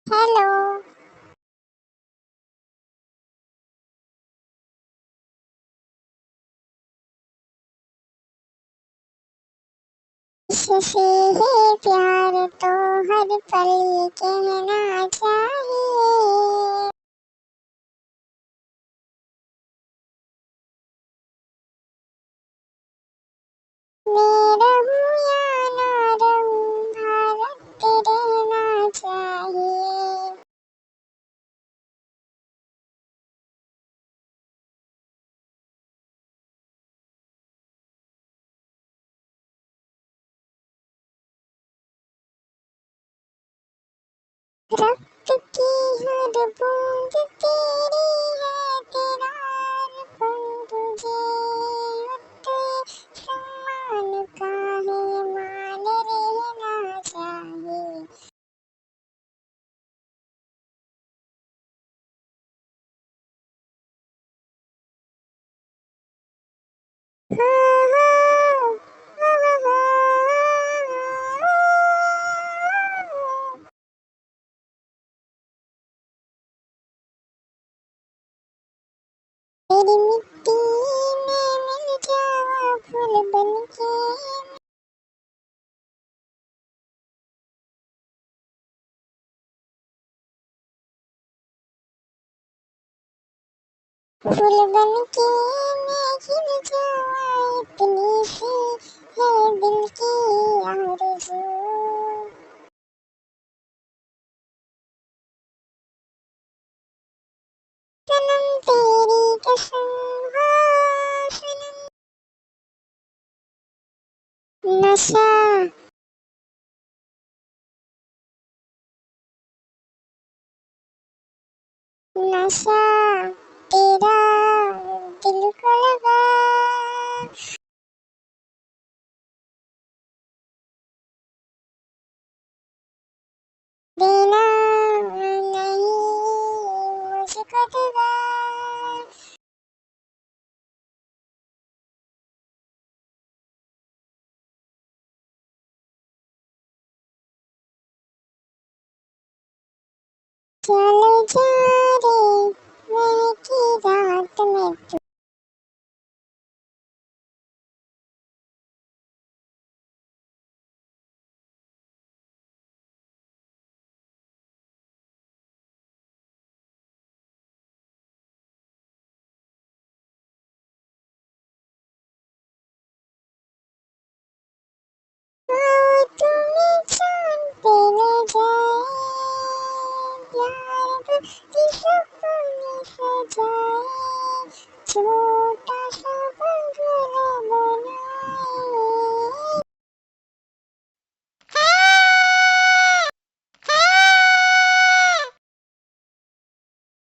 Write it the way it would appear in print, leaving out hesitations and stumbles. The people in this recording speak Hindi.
हेलो। इससे है प्यार तो हर पल ये कहना चाहिए। मैं रहूं या ना रहूं, भारत रहना चाहिए। रक्त की हर बूंद तेरी है, तेरा अर्पण तुझे। उत्तरे सम्मान का है, मान रहना चाहिए। हाँ, हाँ, हाँ, हाँ। मेरी मिट्टी में मिल जावा फूल बनके। फूल बनके मैं खिल जावा, इतनी सी है दिल की आरज़ू। सनम तेरी कसम, हाँ सनम। नशा, नशा तेरा दिल को लगा। देना नहीं मुझको दगा। चले जा रे महकी रात में तू। आओ तुम्हें चांद पे ले जाए, प्यार भक्ति सपने सजाए। जो